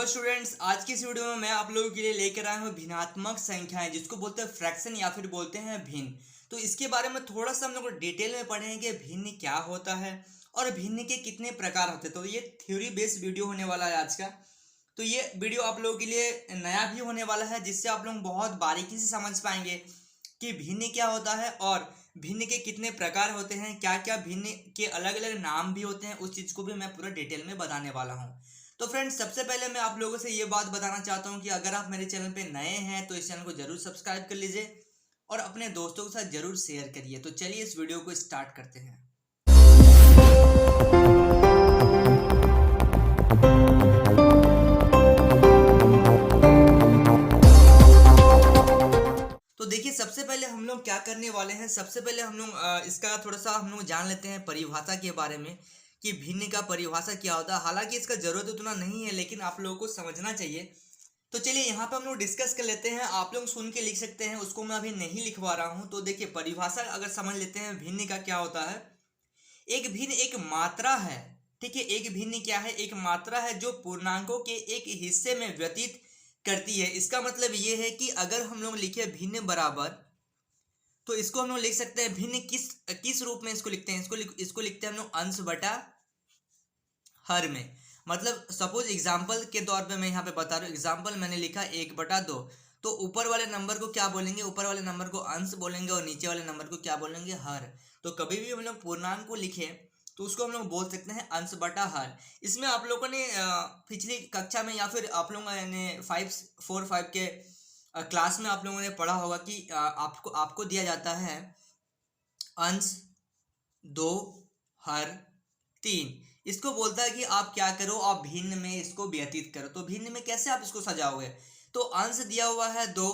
Hello students, आज की इस वीडियो में मैं आप लोगों के लिए लेकर आया हूँ भिन्नात्मक संख्याएं, जिसको बोलते हैं फ्रैक्शन या फिर बोलते हैं भिन्न। तो इसके बारे में थोड़ा सा हम लोग डिटेल में पढ़ेंगे भिन्न क्या होता है और भिन्न के कितने प्रकार होते हैं। तो ये थ्योरी बेस्ड वीडियो होने वाला है आज का। तो ये वीडियो आप लोगों के लिए नया भी होने वाला है, जिससे आप लोग बहुत बारीकी से समझ पाएंगे कि भिन्न क्या होता है और भिन्न के कितने प्रकार होते हैं, क्या क्या भिन्न के अलग अलग नाम भी होते हैं। उस चीज़ को भी मैं पूरा डिटेल में बताने वाला हूँ। तो फ्रेंड्स, सबसे पहले मैं आप लोगों से ये बात बताना चाहता हूँ कि अगर आप मेरे चैनल पे नए हैं तो इस चैनल को जरूर सब्सक्राइब कर लीजिए और अपने दोस्तों के साथ जरूर शेयर करिए। तो चलिए इस वीडियो को स्टार्ट करते हैं। तो देखिए, सबसे पहले हम लोग क्या करने वाले हैं, सबसे पहले हम लोग इसका थोड़ा सा हम लोग जान लेते हैं परिभाषा के बारे में कि भिन्न का परिभाषा क्या होता है। हालांकि इसका जरूरत उतना नहीं है, लेकिन आप लोगों को समझना चाहिए। तो चलिए यहाँ पे हम लोग डिस्कस कर लेते हैं। आप लोग सुन के लिख सकते हैं, उसको मैं अभी नहीं लिखवा रहा हूँ। तो देखिए, परिभाषा अगर समझ लेते हैं भिन्न का क्या होता है। एक भिन्न एक मात्रा है, ठीक है। एक भिन्न क्या है? एक मात्रा है जो पूर्णांकों के एक हिस्से में व्यतीत करती है। इसका मतलब ये है कि अगर हम लोग लिखे भिन्न बराबर, तो इसको हम लोग लिख सकते हैं भिन्न किस रूप में इसको लिखते हैं। इसको लिखते हैं हम लोग अंश बटा हर में। मतलब सपोज एग्जाम्पल के तौर पे मैं यहाँ पे बता रहा हूँ। एग्जाम्पल मैंने लिखा 1/2, तो ऊपर वाले नंबर को क्या बोलेंगे? ऊपर वाले नंबर को अंश बोलेंगे और नीचे वाले नंबर को क्या बोलेंगे? हर। तो कभी भी हम लोग पूर्णांक को लिखे तो उसको हम लोग बोल सकते हैं अंश बटा हर। इसमें आप लोगों ने पिछली कक्षा में या फिर आप लोगों ने 5 के क्लास में आप लोगों ने पढ़ा होगा कि आपको दिया जाता है अंश 2 हर 3। इसको बोलता है कि आप क्या करो, आप भिन्न में इसको व्यतीत करो। तो भिन्न में कैसे आप इसको सजाओगे? तो अंश दिया हुआ है 2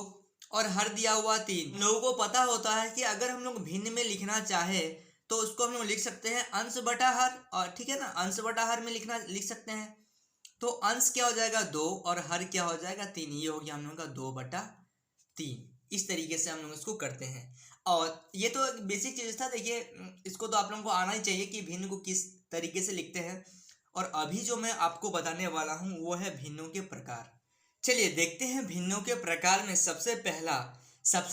और हर दिया हुआ 3। लोगों को पता होता है कि अगर हम लोग भिन्न में लिखना चाहे तो उसको हम लोग लिख सकते हैं अंश बटा हर, और ठीक है ना, अंश बटा हर में लिख सकते हैं। तो अंश क्या हो जाएगा? 2 और हर क्या हो जाएगा? 3। ये हो गया हम लोगों का 2/3। इस तरीके से हम लोग इसको करते हैं। और ये तो एक बेसिक चीज था। देखिए, इसको तो आप लोगों को आना ही चाहिए कि भिन्न को किस तरीके से लिखते हैं। और अभी जो मैं आपको बताने वाला हूँ वो है भिन्नों के प्रकार। चलिए देखते हैं भिन्नों के प्रकार में सबसे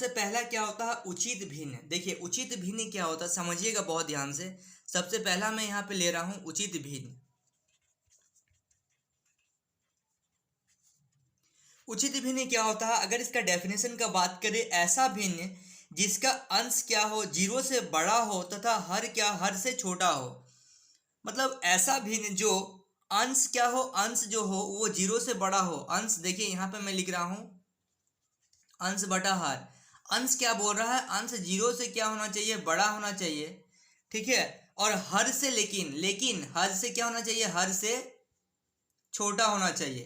पहला क्या होता है? उचित भिन्न। देखिए, उचित भिन्न क्या होता है, समझिएगा बहुत ध्यान से। सबसे पहला मैं यहाँ पे ले रहा हूँ उचित भिन्न। उचित भिन्न क्या होता है? अगर इसका डेफिनेशन का बात करें, ऐसा भिन्न जिसका अंश क्या हो 0 से बड़ा हो तथा हर से छोटा हो। मतलब ऐसा भिन्न जो अंश क्या हो, अंश जो हो वो 0 से बड़ा हो। अंश देखिए यहाँ पे मैं लिख रहा हूं अंश बटा हर। अंश क्या बोल रहा है? अंश 0 से क्या होना चाहिए? बड़ा होना चाहिए, ठीक है। और हर से लेकिन हर से क्या होना चाहिए? हर से छोटा होना चाहिए।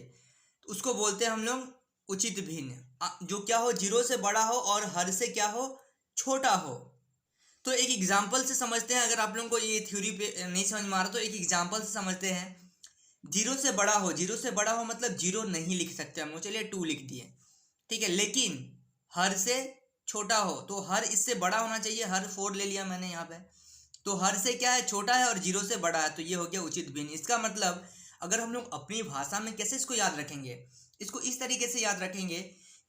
तो उसको बोलते हैं हम लोग उचित भिन्न, जो क्या हो 0 से बड़ा हो और हर से क्या हो? छोटा हो। तो एक एग्जाम्पल से समझते हैं। अगर आप लोगों को ये थ्योरी पे नहीं समझ में आ रहा तो एक एग्जाम्पल से समझते हैं। 0 से बड़ा हो मतलब 0 नहीं लिख सकते हम लोग, चलिए 2 लिख दिए, ठीक है। लेकिन हर से छोटा हो तो हर इससे बड़ा होना चाहिए। हर 4 ले लिया मैंने यहाँ पे। तो हर से क्या है? छोटा है, और 0 से बड़ा है, तो ये हो गया उचित भिन्न। इसका मतलब अगर हम लोग अपनी भाषा में कैसे इसको याद रखेंगे, इसको इस तरीके से याद रखेंगे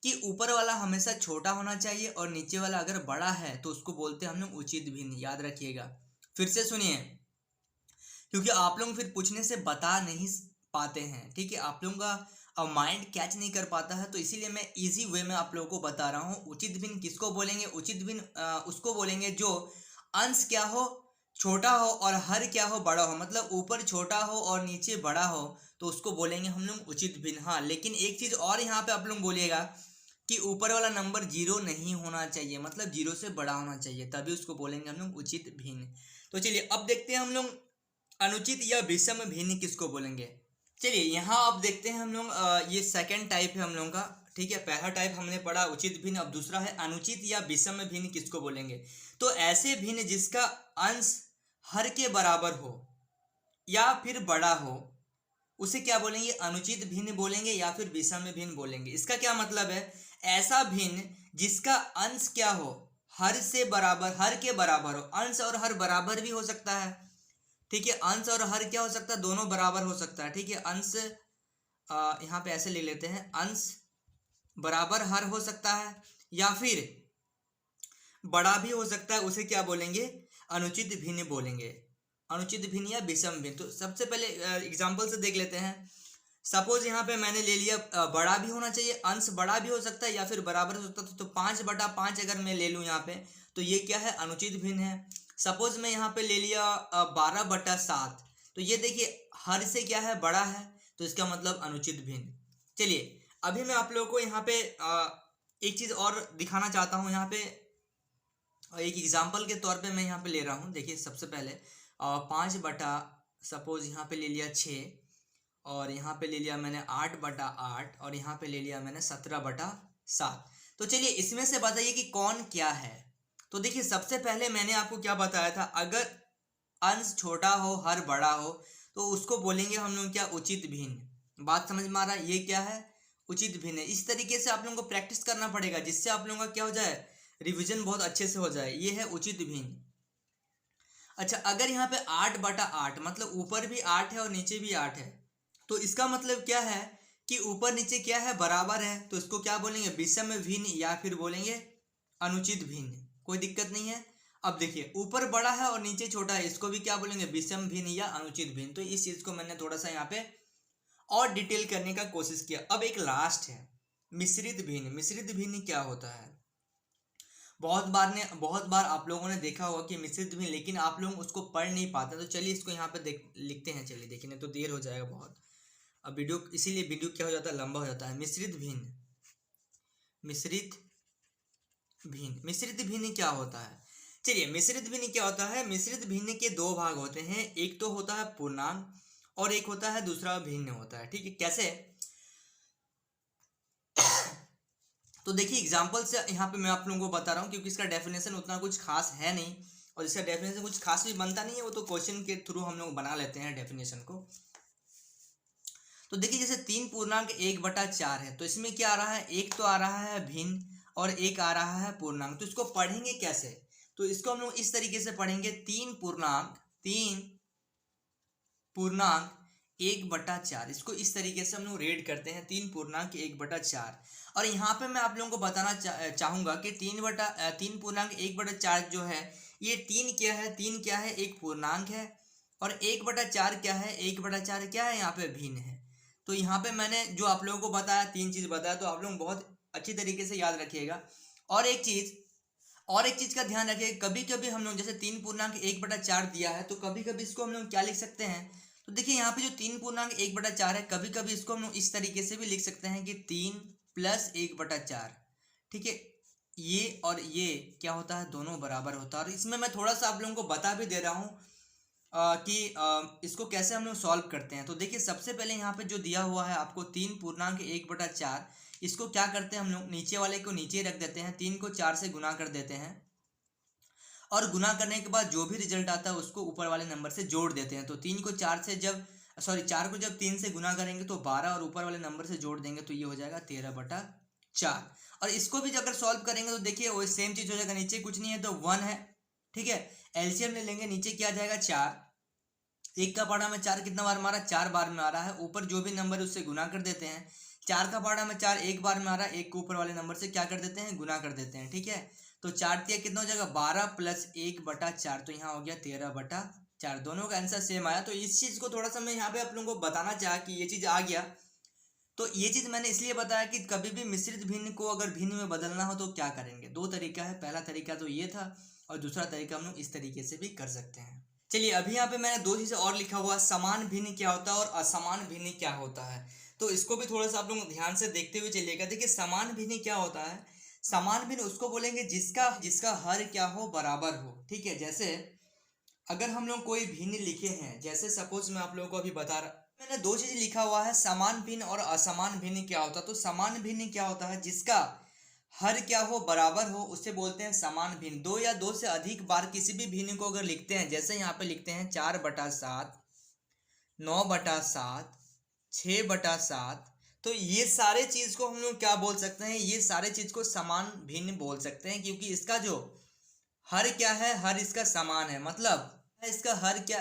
कि ऊपर वाला हमेशा छोटा होना चाहिए और नीचे वाला अगर बड़ा है तो उसको बोलते हैं हम लोग उचित भिन्न। याद रखिएगा, फिर से सुनिए, क्योंकि आप लोग फिर पूछने से बता नहीं पाते हैं, ठीक है। आप लोगों का माइंड कैच नहीं कर पाता है, तो इसीलिए मैं इजी वे में आप लोगों को बता रहा हूँ। उचित भिन्न किसको बोलेंगे? उचित भिन्न उसको बोलेंगे जो अंश क्या हो? छोटा हो और हर क्या हो? बड़ा हो। मतलब ऊपर छोटा हो और नीचे बड़ा हो, तो उसको बोलेंगे हम लोग उचित भिन्न। हाँ, लेकिन एक चीज और यहाँ पे आप लोग बोलिएगा कि ऊपर वाला नंबर 0 नहीं होना चाहिए, मतलब 0 से बड़ा होना चाहिए, तभी उसको बोलेंगे हम लोग उचित भिन्न। तो चलिए अब देखते हैं हम लोग अनुचित या विषम भिन्न किसको बोलेंगे। चलिए यहाँ अब देखते हैं हम लोग, ये सेकंड टाइप है हम लोगों का, ठीक है। पहला टाइप हमने पढ़ा उचित भिन्न, अब दूसरा है अनुचित या विषम भिन्न किसको बोलेंगे। तो ऐसे भिन्न जिसका अंश हर के बराबर हो या फिर बड़ा हो, उसे क्या बोलेंगे? अनुचित भिन्न बोलेंगे या फिर विषम भिन्न बोलेंगे। इसका क्या मतलब है? ऐसा भिन्न जिसका अंश क्या हो? हर से बराबर, हर के बराबर हो। अंश और हर बराबर भी हो सकता है, ठीक है। अंश और हर क्या हो सकता है? दोनों बराबर हो सकता है, ठीक है। अंश यहाँ पे ऐसे ले लेते हैं, अंश बराबर हर हो सकता है या फिर बड़ा भी हो सकता है, उसे क्या बोलेंगे, अनुचित भिन्न बोलेंगे, अनुचित भिन्न या विषम भिन्न। तो सबसे पहले एग्जाम्पल से देख लेते हैं। सपोज यहाँ पे मैंने ले लिया बड़ा भी होना चाहिए, अंश बड़ा भी हो सकता है या फिर बराबर हो सकता है। तो 5/5 अगर मैं ले लूँ यहाँ पे, तो ये क्या है, अनुचित भिन्न है। सपोज मैं यहाँ पे ले लिया 12/7, तो ये देखिए हर से क्या है, बड़ा है, तो इसका मतलब अनुचित भिन्न। चलिए अभी मैं आप लोगों को यहाँ पे एक चीज़ और दिखाना चाहता हूँ। यहाँ पे एक एग्जाम्पल के तौर पे मैं यहाँ पे ले रहा हूँ। देखिए सबसे पहले 5 सपोज यहाँ पे ले लिया 6, और यहाँ पे ले लिया मैंने 8/8, और यहाँ पे ले लिया मैंने 17/7। तो चलिए इसमें से बताइए कि कौन क्या है। तो देखिए सबसे पहले मैंने आपको क्या बताया था, अगर अंश छोटा हो हर बड़ा हो तो उसको बोलेंगे हम लोग क्या, उचित भिन्न। बात समझ में आ रहा है, ये क्या है, उचित भिन्न है। इस तरीके से आप लोगों को प्रैक्टिस करना पड़ेगा, जिससे आप लोगों का क्या हो जाए, रिवीजन बहुत अच्छे से हो जाए। ये है उचित भिन्न। अच्छा, अगर यहाँ पे 8/8 मतलब ऊपर भी 8 है और नीचे भी 8 है, तो इसका मतलब क्या है कि ऊपर नीचे क्या है, बराबर है, तो इसको क्या बोलेंगे, विषम भिन्न या फिर बोलेंगे अनुचित भिन्न। कोई दिक्कत नहीं है। अब देखिए ऊपर बड़ा है और नीचे छोटा है, इसको भी क्या बोलेंगे, विषम भिन्न या अनुचित भिन्न। तो इस चीज को मैंने थोड़ा सा यहाँ पे और डिटेल करने का कोशिश किया। अब एक लास्ट है मिश्रित भिन्न। मिश्रित भिन्न क्या होता है, बहुत बार आप लोगों ने देखा होगा कि मिश्रित भिन्न, लेकिन आप लोग उसको पढ़ नहीं पाते। तो चलिए इसको यहाँ पे लिखते हैं। चलिए देखिए, नहीं तो देर हो जाएगा बहुत। अब वीडियो, इसीलिए वीडियो क्या हो जाता है, लंबा हो जाता है। मिश्रित भिन्न, मिश्रित भिन्न, मिश्रित भिन्न क्या होता है। चलिए मिश्रित भिन्न क्या होता है, मिश्रित भिन्न के दो भाग होते हैं, एक तो होता है पूर्णांक और एक होता है दूसरा भिन्न होता है। ठीक है, कैसे, तो देखिए एग्जाम्पल से यहाँ पे मैं आप लोगों को बता रहा हूँ, क्योंकि इसका डेफिनेशन उतना कुछ खास है नहीं, और इसका डेफिनेशन कुछ खास भी बनता नहीं है, वो तो क्वेश्चन के थ्रू हम लोग बना लेते हैं डेफिनेशन को। तो देखिए जैसे 3/1/4 है, तो इसमें क्या आ रहा है, एक तो आ रहा है भिन्न और एक आ रहा है पूर्णांक। तो इसको पढ़ेंगे कैसे, तो इसको हम लोग इस तरीके से पढ़ेंगे, 3 पूर्णांक 1/4। इसको इस तरीके से हम लोग रेड करते हैं, 3 पूर्णांक 1/4। और यहाँ पे मैं आप लोगों को बताना चाहूंगा कि 3 पूर्णांक 1/4 जो है, ये 3 क्या है, 3 क्या है, एक पूर्णांक है, और 1/4 क्या है, 1/4 क्या है, यहाँ पे भिन्न है। तो यहाँ पे मैंने जो आप लोगों को बताया, 3 चीज बताया, तो आप लोग बहुत अच्छी तरीके से याद रखिएगा। और एक चीज का ध्यान रखिएगा, कभी कभी हम लोग जैसे 3 पूर्णांक 1/4 दिया है, तो कभी कभी इसको हम लोग क्या लिख सकते हैं, तो देखिए यहाँ पे जो 3 पूर्णांक 1/4 है, कभी कभी इसको हम लोग इस तरीके से भी लिख सकते हैं कि 3+1/4। ठीक है, ये और ये क्या होता है, दोनों बराबर होता है। और इसमें मैं थोड़ा सा आप लोगों को बता भी दे रहा हूँ कि इसको कैसे हम लोग सॉल्व करते हैं। तो देखिए सबसे पहले यहाँ पे जो दिया हुआ है आपको 3 पूर्णांक 1/4, इसको क्या करते हैं हम लोग, नीचे वाले को नीचे रख देते हैं, 3 को 4 से गुना कर देते हैं, और गुना करने के बाद जो भी रिजल्ट आता है उसको ऊपर वाले नंबर से जोड़ देते हैं। तो 4 को जब 3 से गुना करेंगे तो 12, और ऊपर वाले नंबर से जोड़ देंगे तो ये हो जाएगा 13/4। और इसको भी अगर सॉल्व करेंगे तो देखिए वो सेम चीज हो जाएगा, नीचे कुछ नहीं है तो 1 है। ठीक है, एलसीएम ले लेंगे, नीचे क्या आ जाएगा 4, 1 का पाड़ा में 4 कितना बार मारा, 4 बार में आ रहा है, ऊपर जो भी नंबर है उससे गुना कर देते हैं। 4 का पाड़ा में 4 1 बार में आ रहा है, 1 को ऊपर वाले नंबर से क्या कर देते हैं, गुना कर देते हैं। ठीक है, तो 4 कितना हो जाएगा, 12+1/4, तो यहाँ हो गया 13/4। दोनों का आंसर सेम आया। तो इस चीज को थोड़ा सा मैं यहाँ पे आप लोगों को बताना चाहा कि ये चीज आ गया। तो ये चीज मैंने इसलिए बताया कि कभी भी मिश्रित भिन्न को अगर भिन्न में बदलना हो तो क्या करेंगे, दो तरीका है। पहला तरीका तो ये था, और दूसरा तरीका हम लोग इस तरीके से भी कर सकते हैं। चलिए अभी यहाँ पे मैंने 2 चीजें और लिखा हुआ, समान भिन्न क्या होता है और असमान भिन्न क्या होता है। तो इसको भी थोड़ा सा आप लोग ध्यान से देखते हुए चलिएगा। देखिए समान भिन्न क्या होता है, समान भिन्न उसको बोलेंगे जिसका हर क्या हो, बराबर हो। ठीक है, जैसे अगर हम लोग कोई भिन्न लिखे हैं, जैसे सपोज मैं आप लोगों को अभी बता रहा, मैंने 2 चीज लिखा हुआ है, समान भिन्न और असमान भिन्न क्या होता है। तो समान भिन्न क्या होता है, जिसका हर क्या हो, बराबर हो, उससे बोलते हैं समान भिन्न। 2 या 2 से अधिक बार किसी भी भिन्न को अगर लिखते हैं, जैसे यहाँ पे लिखते हैं 4/7, 9/7, 6/7, तो ये सारे चीज को हम लोग क्या बोल सकते हैं, ये सारे चीज को समान भिन्न बोल सकते हैं, क्योंकि इसका जो हर क्या है, हर इसका समान है। मतलब इसका हर क्या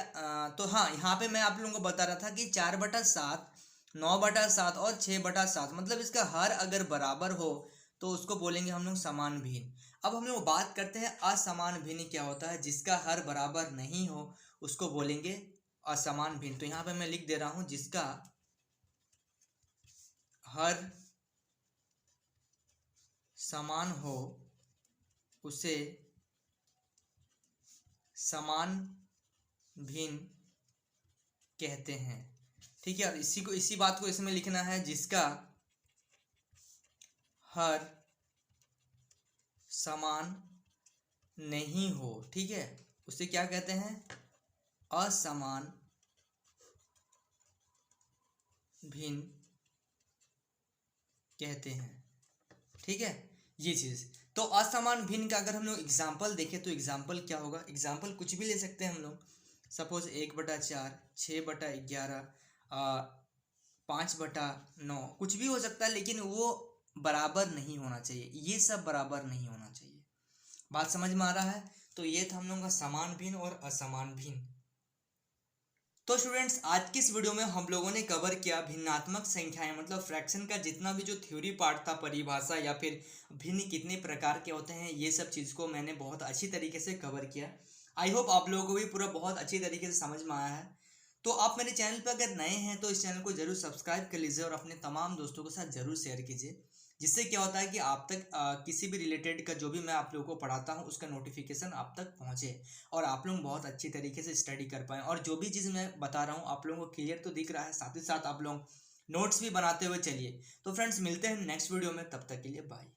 तो हाँ, यहाँ पे मैं आप लोगों को बता रहा था कि 4/7 9/7 और 6/7, मतलब इसका हर अगर बराबर हो तो उसको बोलेंगे हम लोग समान भिन्न। अब हम लोग बात करते हैं असमान भिन्न क्या होता है, जिसका हर बराबर नहीं हो उसको बोलेंगे असमान भिन्न। तो यहाँ पे मैं लिख दे रहा हूँ, जिसका हर समान हो उसे समान भिन्न कहते हैं। ठीक है, और इसी बात को इसमें लिखना है, जिसका हर समान नहीं हो, ठीक है, उसे क्या कहते हैं, असमान भिन्न कहते हैं। ठीक है, ये चीज़। तो असमान भिन्न का अगर हम लोग एग्जाम्पल देखें तो एग्जाम्पल क्या होगा, एग्जाम्पल कुछ भी ले सकते हैं हम लोग। सपोज 1/4, 6/11, 5/9, कुछ भी हो सकता है, लेकिन वो बराबर नहीं होना चाहिए, ये सब बराबर नहीं होना चाहिए। बात समझ में आ रहा है? तो ये था हम लोगों का समान भिन्न और असमान भिन्न। तो स्टूडेंट्स, आज की इस वीडियो में हम लोगों ने कवर किया भिन्नात्मक संख्याएं, मतलब फ्रैक्शन का जितना भी जो थ्योरी पार्ट था, परिभाषा या फिर भिन्न कितने प्रकार के होते हैं, ये सब चीज़ को मैंने बहुत अच्छी तरीके से कवर किया। आई होप आप लोगों को भी पूरा बहुत अच्छी तरीके से समझ में आया है। तो आप मेरे चैनल पर अगर नए हैं तो इस चैनल को जरूर सब्सक्राइब कर लीजिए और अपने तमाम दोस्तों के साथ जरूर शेयर कीजिए, जिससे क्या होता है कि आप तक किसी भी रिलेटेड का जो भी मैं आप लोगों को पढ़ाता हूँ उसका नोटिफिकेशन आप तक पहुँचे और आप लोग बहुत अच्छी तरीके से स्टडी कर पाएँ, और जो भी चीज़ मैं बता रहा हूँ आप लोगों को क्लियर तो दिख रहा है, साथ ही साथ आप लोग नोट्स भी बनाते हुए चलिए। तो फ्रेंड्स, मिलते हैं नेक्स्ट वीडियो में, तब तक के लिए बाय।